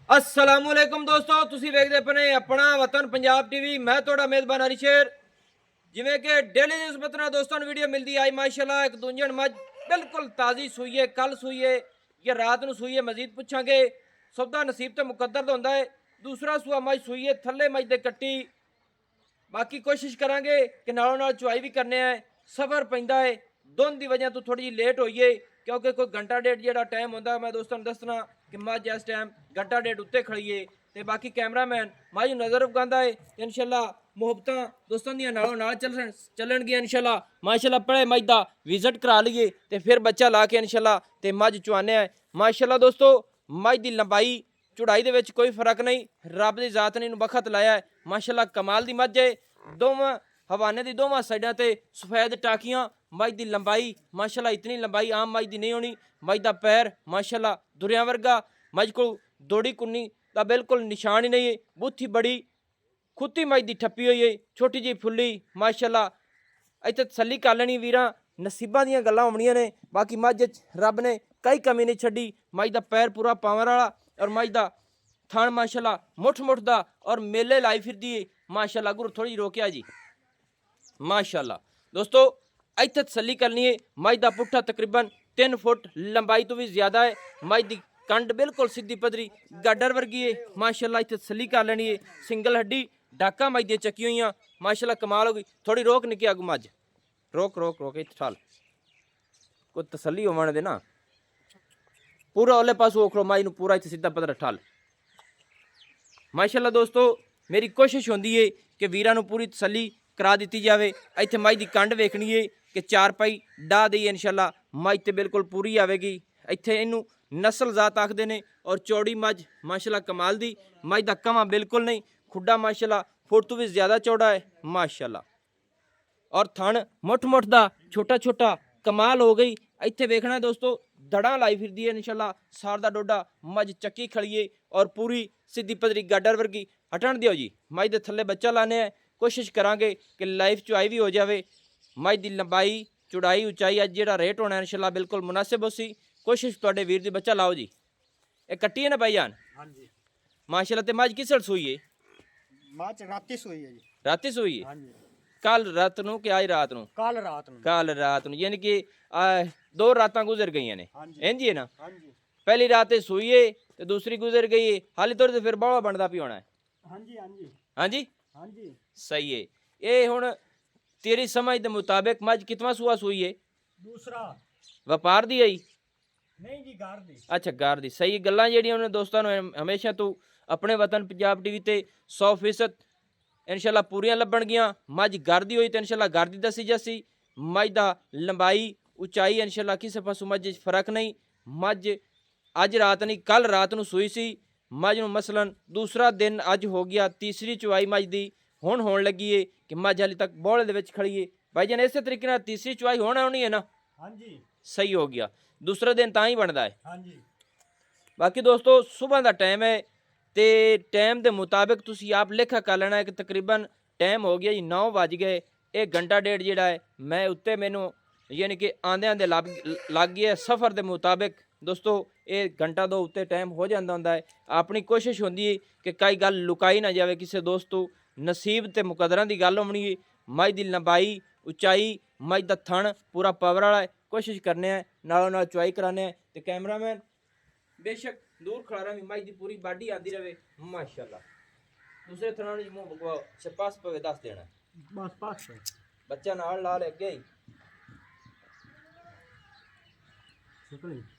असलामुअलैकुम दोस्तों, ਤੁਸੀਂ ਵੇਖਦੇ ਪਏ ਆਪਣਾ ਵਤਨ ਪੰਜਾਬ ਟੀਵੀ। ਮੈਂ ਤੁਹਾਡਾ ਮੇਜ਼ਬਾਨ ਅਲੀ ਸ਼ੇਰ। ਜਿਵੇਂ ਕਿ ਡੇਲੀ ਨਿਊਜ਼ ਪਤਨਾ ਦੋਸਤਾਂ ਨੂੰ ਵੀਡੀਓ ਮਿਲਦੀ ਆਈ ਮਾਸ਼ਾਅੱਲਾ ਇੱਕ ਦੂਜਣ ਮੱਝ ਬਿਲਕੁਲ ਤਾਜ਼ੀ ਸੂਈ ਹੈ, ਕੱਲ ਸੂਈ ਹੈ ਜਾਂ ਰਾਤ ਨੂੰ ਸੂਈ ਹੈ, ਮਜ਼ੀਦ ਪੁੱਛਾਂਗੇ। ਸੌਦਾ ਨਸੀਬ ਤੇ ਮੁਕੱਦਰ ਦਾ ਹੁੰਦਾ ਹੈ। ਦੂਸਰਾ ਸੂਆ ਮੱਝ ਸੂਈ ਹੈ, ਥੱਲੇ ਮੱਝ ਦੇ ਕੱਟੀ। ਬਾਕੀ ਕੋਸ਼ਿਸ਼ ਕਰਾਂਗੇ ਕਿ ਨਾਲੋਂ ਨਾਲ ਚੁਆਈ ਵੀ ਕਰਨੇ ਆ। ਸਫਰ ਪੈਂਦਾ ਹੈ ਦੁੰਨ ਦੀ ਵਜ੍ਹਾ ਤੋਂ ਥੋੜੀ ਜਿਹੀ ਲੇਟ ਹੋਈਏ, क्योंकि कोई घंटा डेढ़ जो टाइम होंगे मैं दोस्तों दसना कि मझ इस टाइम घंटा डेढ़ उत्ते खड़ीए। तो बाकी कैमरामैन मझ नज़र उगांदा है इंशाल्लाह मुहब्बतां दोस्तों दी नालों नाल चलणगियां इंशाल्लाह। माशाल्लाह पहले मझ दा विजिट करा लीए तो फिर बच्चा ला के इंशाल्लाह तो मझ चुआने हैं। माशाल्लाह दोस्तों मझ दी लंबाई चौड़ाई दे विच कोई फर्क नहीं, रब दी जात ने इहनूं बखत लाया है। माशाल्लाह कमाल दी मझ है। दोवां हवाने दी दोवां साइडां ते सफेद टाकियां। मझ की लंबाई माशाल्लाह इतनी लंबाई आम मझ की नहीं होनी। मझ का पैर माशाल्लाह दुरिया वर्गा। मझ को दोड़ी कुन्नी का बिल्कुल निशान ही नहीं है। बुत्थी बड़ी खुत्ती मझ की ठप्पी हुई है, छोटी जी फुल्ली माशाल्लाह। इत्थे तसल्ली कर लैनी वीरां, नसीबां दीयां गल्लां होणियां ने। बाकी मझ रब ने कई कमी नहीं छड्डी। मझ का पैर पूरा पावर वाला और मझ का थण माशाल्लाह मुठ दा और मेले लाई फिरदी है माशाल्लाह। गुरु थोड़ी रोकिया जी माशाल्लाह। दोस्तों इत्थे तसल्ली करनी है। मझ का पुट्ठा तकरीबन 3 फुट लंबाई तो भी ज़्यादा है। मझ की कंड बिल्कुल सीधी पदरी गाडर वर्गी है माशाल्लाह। इत्थे तसल्ली कर लेनी है। सिंगल हड्डी डाका मझ दी चकी हुई माशाल्लाह कमाल हो गई। थोड़ी रोक निकी अगू मझ रोक रोक रोक इत्थे ठल कोई तसल्ली होने दे ना। पूरा ओले पासों ओखड़ो मझ नूं पूरा इत्थे सीधा पदर ठल माशाल्लाह। दोस्तों मेरी कोशिश होंदी है कि वीरां नूं पूरी तसल्ली करा दी जाए। इत्थे मझ की कंड वेखनी है कि 4 पाई डाह दी इंशाल्लाह। मझ तो बिल्कुल पूरी आएगी। इत्थे इनू नस्ल जात आखते हैं और चौड़ी मझ माशाल्लाह कमाल दी। मझ का कमा बिल्कुल नहीं, खुड्डा माशाल्लाह फुट तो भी ज़्यादा चौड़ा है माशाल्लाह। और थण मुठ दा छोटा छोटा कमाल हो गई। इत्थे वेखना दोस्तों दड़ा लाई फिरदी है इंशाल्लाह। सार दा डोडा मझ चक्की खड़ीए और पूरी सीधी पदरी गाडर वर्गी। हटन दिओ जी, मझ दे थल्ले बच्चा लाने हैं। कोशिश करांगे कि लाइफ चुआई भी हो जाए। मझ की लंबाई चौड़ाई उचाई अज जो रेट होना इंशाल्लाह बिल्कुल मुनासिब हो सी। कोशिश तुहाडे वीर दी बच्चा लाओ जी। ये कट्टी है ना भाई जान? हाँ जी माशाल्लाह। ते मझ किस वेले सूई है? मझ राती सूई है जी। राती सूई है? हाँ जी कल रात नूं कि आज रात नूं? कल रात नूं, यानी कि 2 रातां गुजर गई ने। हाँ जी इंज ही है ना? हाँ जी पहली रात सूई है तो दूसरी गुजर गई है। हाली तो फिर बड़ा बनता भी होना है। हाँ जी हाँ जी हाँ जी हाँ जी सही है। ये हुण तेरी समझ के मुताबिक मझ कितवा सूआ सूई है? दूसरा व्यापार दी आई? नहीं जी गार दी। अच्छा गार दी। सही गल्लां जेहड़ियां उन्होंने दोस्तों ने हमेशा तो अपने वतन पंजाब टीवी ते 100% इंशाल्लाह पूरियां लभणगियां। मझ घर दी होई तो इंशाल्लाह घर दी दसी जासी। मझ दा लंबाई उचाई इंशाल्लाह किसी पासों मझ फर्क नहीं। मझ अज रात नहीं कल रात नूं सूई सी। मझ नूं मसलन दूसरा दिन अज हो गया, तीसरी चुआई मझ दी हुण होण लगी है कि मझ हाली तक बौले दे विच खड़ी है। भाई जान इस तरीके नाल तीसरी चुआई होना होनी है ना? हाँ जी सही हो गया, दूसरे दिन तां ही बनता है। हाँ जी बाकी दोस्तों सुबह का टाइम है तो टाइम के मुताबिक तुसी आप लेखा कर लेना है कि तकरीबन टाइम हो गया जी 9 बज गए। एक घंटा डेढ़ जोड़ा है मैं उत्ते मैनू यानी कि आंदे आंदे लग गया सफ़र के मुताबिक। दोस्तों ये घंटा 2 उत्ते टाइम हो जाता होंदा है। अपनी कोशिश होंदी है कि कई गल लुकाई ना जाए किसी दोस्त तो। नसीब ते मुकदरां की गल होनी है। मझ की लंबाई उचाई मझ का थण पूरा पावर वाला है। कोशिश करने हैं नालों नाल चुआई कराने हैं। तो कैमरामैन बेशक दूर खड़ा रहा मझ की पूरी बाडी आती रहे माशाल्लाह। दूसरे थना मुँह बगवाओ से पास पवे दस देना बस पास है बच्चा नाल ला ले अगे।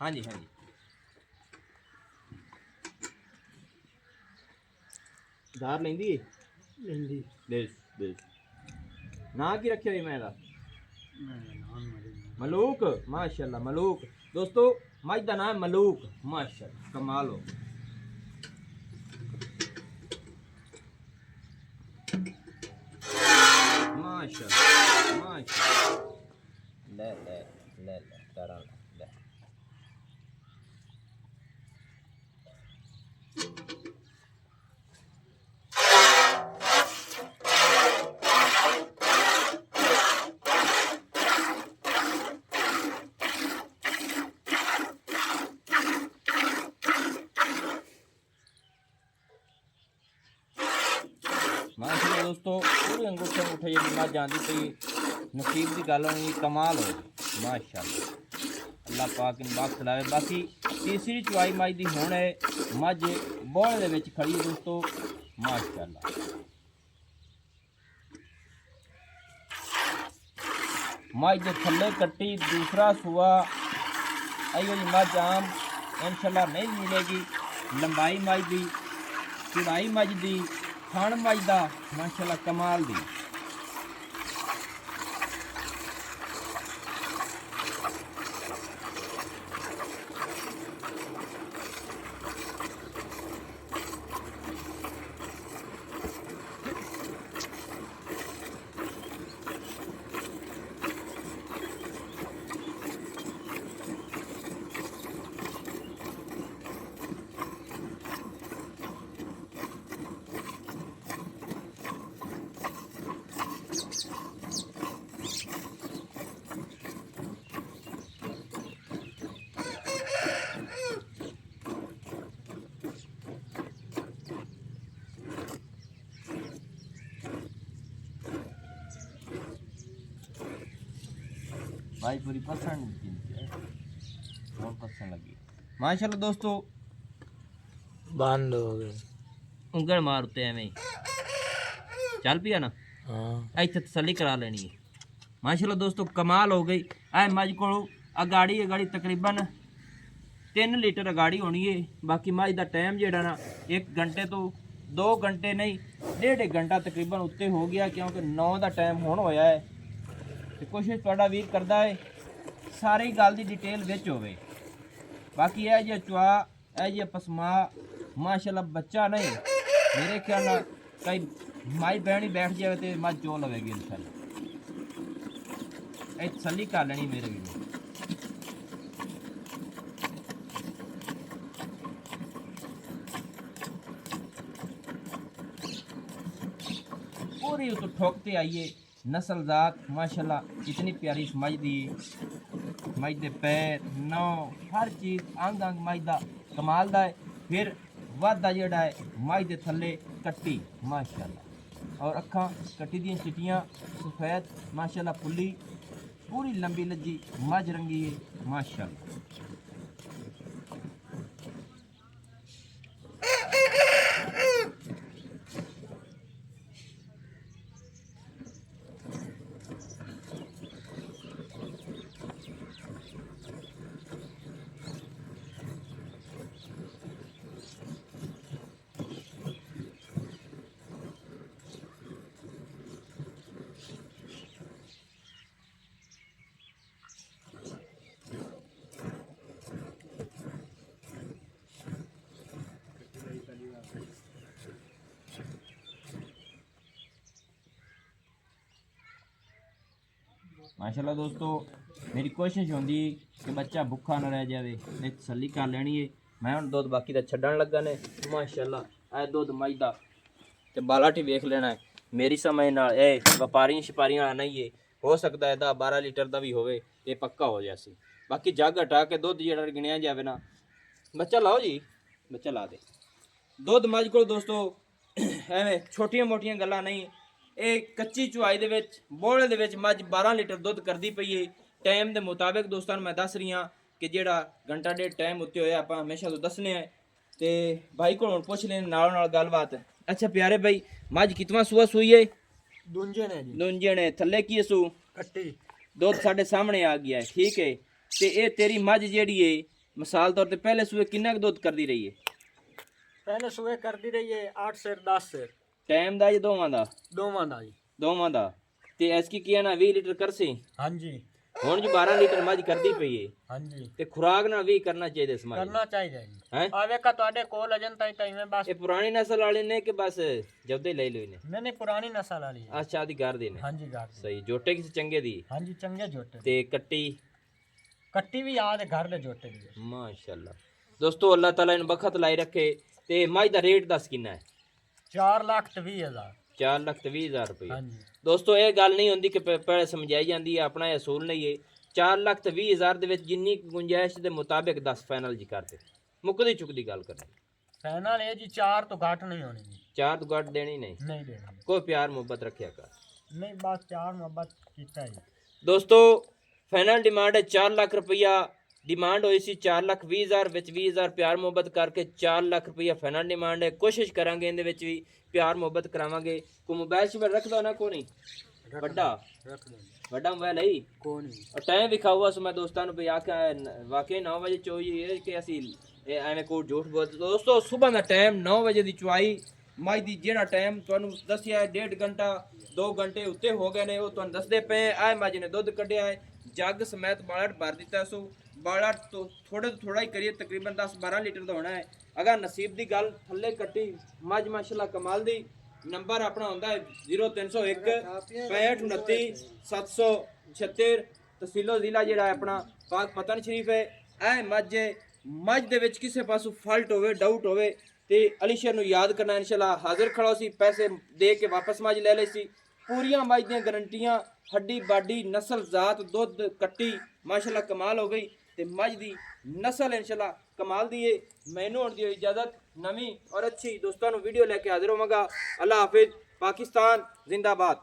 हाँ जी हाँ जी धार लेंदी लेंदी बेस बेस ना की रखे हुई मैं नाम मलूक माशाल्लाह मलूक। दोस्तों मझ का नाम मलूक माशाल्लाह कमाल हो। माशाल्लाह माशाल्लाह ले ले ले ले तारा ले। ਮਾਸ਼ਾਅੱਲਾ ਦੋਸਤੋ ਪੂਰੀ ਅੰਗੂਠੇ ਮੁੱਠੇ ਜਿਹੜੀ ਮੱਝ ਆਂਦੀ ਪਈ ਨਸੀਬ ਦੀ ਗੱਲ ਹੋਣੀ ਕਮਾਲ ਹੋ ਮਾਸ਼ਾਅੱਲਾ ਅੱਲਾਹ ਪਾਕ ਨੂੰ ਬਖਸ਼ ਲਾਵੇ। ਬਾਕੀ ਤੀਸਰੀ ਚੁਆਈ ਮੱਝ ਦੀ ਹੁਣ ਹੈ ਮੱਝ ਬੋਲੇ ਦੇ ਵਿੱਚ ਖੜੀ ਹੈ ਦੋਸਤੋ ਮਾਸ਼ਾਅੱਲਾ। मझ के थले कट्टी दूसरा सुआ अयो जी मझ आम इंशाल्लाह नहीं मिलेगी। लंबाई मझ दी चौड़ाई मझ दी थण मझ दा माशाल्लाह कमाल दी। भाई पूरी पसंद बहुत पसंद लगी माशाल्लाह दोस्तों। बंद हो गए उंगल मारते हैं में चल पिया ना। हाँ इतने तसली करा लेनी है माशाल्लाह दोस्तों कमाल हो गई। ऐ मझ को अगाड़ी तकरीबन 3 लीटर अगाड़ी होनी है। बाकी मझ का टाइम जेड़ा ना 1 घंटे तो 2 घंटे नहीं 1.5 घंटा तकरीबन उत्ते हो गया क्योंकि 9 का टाइम होने होया है। तो कोशिश थोड़ा वीर करता है सारी गल की डिटेल विच होवे। बाकी यह जो चुआ यह जो पसमा माशाल्लाह बच्चा नहीं मेरे ख्याल नाल कई माई बहनी बैठ जाए तो मझ चो लवेगी इंशाल्लाह। ये तसली कर लेनी मेरे भी। पूरी तो ठोकते आइए नस्लजात माशाल्लाह इतनी प्यारी इस मझ दी मझ दे पैर नौ हर चीज़ अंग अंग मझ दा कमाल दा है। फिर वादा जेड़ा है मझ दे थल्ले कट्टी माशाल्लाह और अखां कट्टी दी चिट्टियां सफेद माशाल्लाह फुल्ली पूरी लंबी लज्जी मझ रंगी है माशाल्लाह। माशाल्लाह दोस्तों मेरी कोशिश होंगी कि बच्चा भुखा न रह जाए एक तसली कर लेनी है। मैं हम दुध बाकी का छड्डन लगा ने माशाल्लाह ए दुध मझ दा ते बालाटी वेख लेना है मेरी समझ नाल ए व्यापारियां शिपारियां वाला नहीं है। हो सकता है 10-12 लीटर का भी होवे ते पक्का हो जासी। बाकी जग हटा के दुध जेड़ा गिणिया जावे ना बच्चा लाओ जी बच्चा ला दे दुध मझ को दोस्तों एवें छोटियां मोटियां गल्लां नहीं। ਇਹ ਕੱਚੀ ਚੁਆਈ ਦੇ ਵਿੱਚ ਬੋਲੇ ਦੇ ਵਿੱਚ ਮੱਝ 12 ਲੀਟਰ ਦੁੱਧ ਕਰਦੀ ਪਈ ਏ। ਟਾਈਮ ਦੇ ਮੁਤਾਬਿਕ ਦੋਸਤਾਂ ਨੂੰ ਮੈਂ ਦੱਸ ਰਹੀ ਹਾਂ ਕਿ ਜਿਹੜਾ ਘੰਟਾ ਡੇਢ ਟਾਈਮ ਉੱਤੇ ਹੋਇਆ ਆਪਾਂ ਹਮੇਸ਼ਾ ਤੋਂ ਦੱਸਨੇ ਆ। ਤੇ ਭਾਈ ਕੋਲ ਹੁਣ ਪੁੱਛ ਲੈਣ ਨਾਲ ਨਾਲ ਗੱਲਬਾਤ। ਅੱਛਾ ਪਿਆਰੇ ਭਾਈ ਮੱਝ ਕਿਤਨਾ ਸੂਆ ਸੂਈ ਏ? दूंजे ने जी ਦੁੰਜੇ ਨੇ ਥੱਲੇ ਕੀ ਸੂ कट्टी ਦੁੱਧ ਸਾਡੇ ਸਾਹਮਣੇ ਆ ਗਿਆ ਠੀਕ ਹੈ। ਤੇ ਇਹ ਤੇਰੀ ਮੱਝ ਜਿਹੜੀ ਏ ਮਿਸਾਲ ਤੌਰ ਤੇ ਪਹਿਲੇ ਸੂਏ ਕਿੰਨਾ ਕੁ ਦੁੱਧ ਕਰਦੀ ਰਹੀ ਏ? पहले सुबह कर दी रही है 8 से 10 से ਟਾਈਮ ਦਾ ਜਾਂ ਦੋਵਾਂ ਦਾ? दोवां दा जी ਦੋਵਾਂ ਦਾ। ਤੇ ਐਸਕੀ ਕੀ ਨਾ 20 ਲੀਟਰ ਕਰਸੀ हाँ जी ਹੁਣ ਜੋ 12 ਲੀਟਰ ਮੱਝ ਕਰਦੀ ਪਈ ਏ हाँ जी ਤੇ ਖੁਰਾਕ ਨਾਲ ਵੀ ਕਰਨਾ ਚਾਹੀਦਾ ਇਸ ਮੱਝ करना चाहिए जी ਹੈ। आवे का ਤੁਹਾਡੇ ਕੋਲ ਅਜਨ ਤਾਈ ਮੈਂ ਬਸ ਇਹ ਪੁਰਾਣੀ ਨਸਲ ਵਾਲੇ ਨੇ ਕਿ ਬਸ ਜਬਦੇ ਲੈ ਲਏ ਨੇ? मैंने पुरानी नस्ल वाली है ਅੱਛਾ ਦੀ ਘਰ ਦੇ ਨੇ हाँ जी घर ਸਹੀ ਜੋਟੇ ਕਿਸੇ ਚੰਗੇ ਦੀ हाँ जी चंगे जोटे ਤੇ ਕੱਟੀ कट्टी भी याद है घर दे जोटे भी ਮਾਸ਼ਾਅੱਲਾ। ਦੋਸਤੋ ਅੱਲਾਹ ਤਾਲਾ ਇਹਨੂੰ ਬਖਤ ਲਾਈ ਰੱਖੇ। ਤੇ ਮੱਝ ਦਾ ਰੇਟ ਦੱਸ ਕਿੰਨਾ ਹੈ? 4,20,000 4,20,000 रुपये। हाँ जी दोस्तों ये गल नहीं होंगी कि पहले समझाई जाती है अपना असूल नहीं है। 4,20,000 ਦੇ ਵਿੱਚ ਜਿੰਨੀ ਗੁੰਜਾਇਸ਼ ਦੇ ਮੁਤਾबिक 10 फाइनल जी करते मुकदी चुकदी गल करनी। फाइनल है जी 4 तो घट नहीं होनी जी ਚਾਰ ਤੋਂ ਘੱਟ ਦੇਣੀ ਨਹੀਂ, नहीं देना, ਕੋਈ ਪਿਆਰ ਮੁਹੱਬਤ ਰੱਖਿਆ ਕਰ। नहीं बस प्यार मोहब्बत कीता ही। ਦੋਸਤੋ ਫਾਈਨਲ ਡਿਮਾਂਡ ਹੈ 4 ਲੱਖ ਰੁਪਈਆ। ਡਿਮਾਂਡ ਹੋਈ ਸੀ 4,20,000 ਵਿੱਚ 20,000 ਪਿਆਰ ਮੁਹੱਬਤ ਕਰਕੇ 4 ਲੱਖ ਰੁਪਈਆ ਫਾਈਨਲ ਡਿਮਾਂਡ ਹੈ। ਕੋਸ਼ਿਸ਼ ਕਰਾਂਗੇ ਇਹਦੇ ਵਿੱਚ ਵੀ ਪਿਆਰ ਮੁਹੱਬਤ ਕਰਾਵਾਂਗੇ। ਕੋ ਮੋਬਾਈਲ ਸ਼ਿਮਰ ਰੱਖਦਾ ਨਾ ਕੋ ਨਹੀਂ ਵੱਡਾ रख दो, ਵੱਡਾ ਮੋਬਾਈਲ ਹੈ कौन नहीं ਔਰ ਟਾਈਮ ਵਿਖਾਊਗਾ ਸੋ ਮੈਂ ਦੋਸਤਾਂ ਨੂੰ ਵੀ ਆਖਿਆ ਵਾਕਈ 9 ਵਜੇ ਚੋਈ ਹੈ ਕਿ ਅਸੀਂ ਇਹ ਐਵੇਂ ਕੋਈ ਝੂਠ ਬੋਲ। ਦੋਸਤੋ ਸਵੇਰ ਦਾ ਟਾਈਮ 9 ਵਜੇ ਦੀ ਚੁਆਈ ਮੱਝ ਦੀ ਜਿਹੜਾ ਟਾਈਮ ਤੁਹਾਨੂੰ ਦੱਸਿਆ 1.5 ਘੰਟਾ 2 ਘੰਟੇ ਉੱਤੇ ਹੋ ਗਏ ਨੇ ਉਹ ਤੁਹਾਨੂੰ ਦੱਸਦੇ ਪਏ। ਆ ਮੱਝ ਨੇ ਦੁੱਧ ਕੱਢਿਆ ਹੈ ਜੱਗ ਸਮੇਤ ਬਾਲਟ ਭਰ ਦਿੱਤਾ। ਸੋ ਬਾਲਟ ਤੋਂ ਥੋੜਾ ਹੀ ਕਰੀਏ ਤਕਰੀਬਨ 10-12 ਲੀਟਰ ਦਾ ਹੋਣਾ ਹੈ। ਅਗਰ ਨਸੀਬ ਦੀ ਗੱਲ ਥੱਲੇ ਕੱਟੀ ਮੱਝ ਮਾਸ਼ਾਅੱਲਾ ਕਮਾਲ ਦੀ। ਨੰਬਰ ਆਪਣਾ ਹੁੰਦਾ ਹੈ 0301 6529 776 ਤਹਿਸੀਲੋ ਜ਼ਿਲ੍ਹਾ ਜਿਹੜਾ ਹੈ ਆਪਣਾ ਪਾਕ ਪਤਨ ਸ਼ਰੀਫ ਹੈ। ਇਹ ਮੱਝ ਦੇ ਵਿੱਚ ਕਿਸੇ ਪਾਸੋਂ ਫਾਲਟ ਹੋਵੇ ਡਾਊਟ ਹੋਵੇ ਤੇ ਅਲੀਸ਼ਰ ਨੂੰ ਯਾਦ ਕਰਨਾ ਇਨਸ਼ਾਅੱਲਾ ਹਾਜ਼ਰ ਖੜਾ ਸੀ। ਪੈਸੇ ਦੇ ਕੇ ਵਾਪਸ ਮੱਝ ਲੈ ਲਈ ਸੀ। ਪੂਰੀਆਂ ਮੱਝ ਦੀਆਂ ਗਰੰਟੀਆਂ ਹੱਡੀ ਬਾਡੀ ਨਸਲ ਜ਼ਾਤ ਦੁੱਧ ਕੱਟੀ ਮਾਸ਼ਾਅੱਲਾ ਕਮਾਲ ਹੋ ਗਈ ਤੇ ਮੱਝ ਦੀ ਨਸਲ ਇਨਸ਼ਾਅੱਲਾ ਕਮਾਲ ਦੀ ਹੈ। ਮੈਨੂੰ ਹੁਣ ਦਿਓ ਇਜਾਜ਼ਤ ਨਵੀਂ ਔਰ ਅੱਛੀ ਦੋਸਤਾਂ ਨੂੰ ਵੀਡੀਓ ਲੈ ਕੇ ਹਾਜ਼ਰ ਹੋਵਾਂਗਾ। ਅੱਲਾ ਹਾਫਿਜ਼। ਪਾਕਿਸਤਾਨ ਜ਼ਿੰਦਾਬਾਦ।